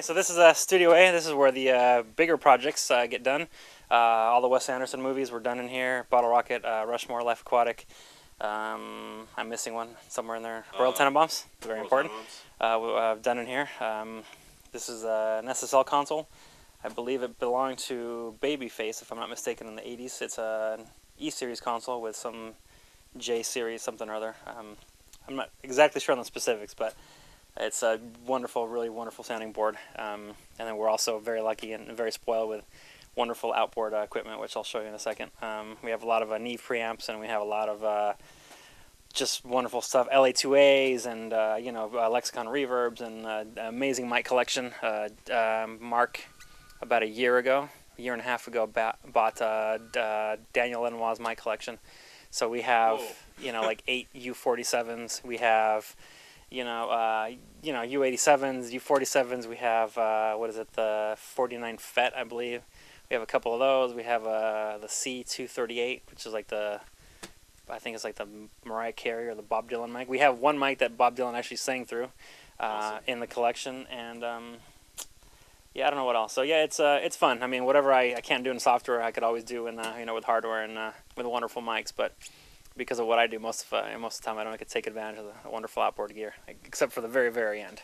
So this is Studio A. This is where the bigger projects get done. All the Wes Anderson movies were done in here. Bottle Rocket, Rushmore, Life Aquatic. I'm missing one somewhere in there. Royal Tenenbaums, very important. Done in here. This is an SSL console. I believe it belonged to Babyface, if I'm not mistaken, in the 80s. It's an E-series console with some J-series something or other. I'm not exactly sure on the specifics, but it's a wonderful, really wonderful sounding board. And then we're also very lucky and very spoiled with wonderful outboard equipment, which I'll show you in a second. We have a lot of Neve preamps, and we have a lot of just wonderful stuff, LA2As and Lexicon reverbs, and amazing mic collection. Mark, about a year and a half ago, bought Daniel Lenoir's mic collection. So we have like 8 U47s. We have U87s, U47s. We have what is it, the 49 FET, I believe. We have a couple of those. We have the C238, which is like I think it's like the Mariah Carey or the Bob Dylan mic. We have one mic that Bob Dylan actually sang through in the collection, and yeah, I don't know what else. So yeah, it's fun. I mean, whatever I can't do in software, I could always do in with hardware and with wonderful mics. But because of what I do, most of the time I don't get to take advantage of the wonderful outboard gear, except for the very, very end.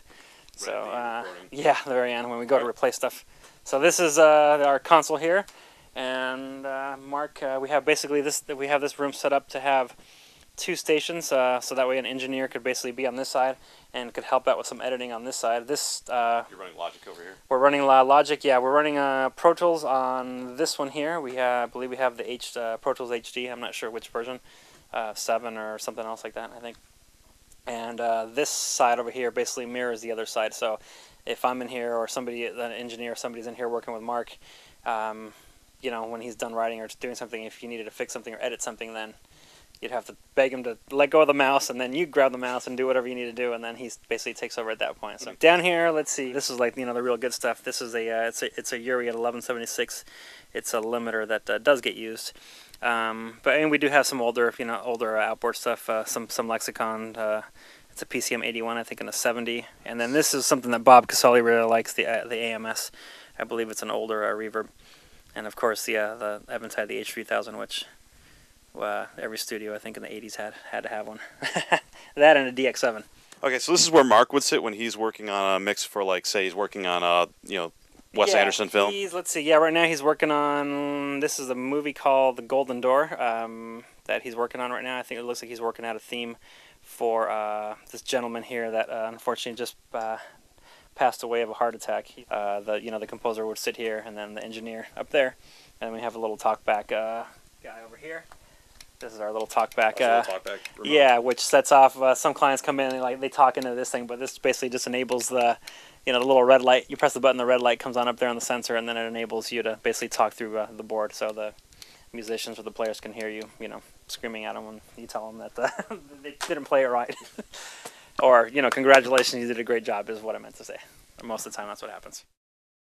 So yeah, the very end when we go to replace stuff. So this is our console here, and Mark, we have basically we have this room set up to have 2 stations, so that way an engineer could basically be on this side and could help out with some editing on this side. You're running Logic over here? We're running Logic, yeah. We're running Pro Tools on this one here. I believe we have the Pro Tools HD. I'm not sure which version, 7 or something else like that, I think. And this side over here basically mirrors the other side. So if I'm in here, or somebody, an engineer, somebody's in here working with Mark, when he's done writing or doing something, if you needed to fix something or edit something, then you'd have to beg him to let go of the mouse, and then you grab the mouse and do whatever you need to do, and then he basically takes over at that point. So down here, let's see. This is like the real good stuff. This is it's a Yuri at 1176. It's a limiter that does get used. But we do have some older outboard stuff. Some Lexicon. It's a PCM 81, I think, in a 70. And then this is something that Bob Casali really likes, the AMS. I believe it's an older reverb. And of course, the Evans had the H3000, which every studio, I think, in the 80s had to have one. That and a DX7. Okay, so this is where Mark would sit when he's working on a mix for, like, say, he's working on a Wes Anderson film. Let's see. Yeah, right now he's working on, this is a movie called The Golden Door that he's working on right now. I think it looks like he's working out a theme for this gentleman here that unfortunately just passed away of a heart attack. The composer would sit here, and then the engineer up there, and then we have a little talkback guy over here. This is our little talkback. Yeah, which sets off. Some clients come in and they talk into this thing, but this basically just enables the little red light. You press the button, the red light comes on up there on the sensor, and then it enables you to basically talk through the board, so the musicians or the players can hear you, screaming at them when you tell them that they didn't play it right, or congratulations, you did a great job, is what I meant to say. Most of the time, that's what happens.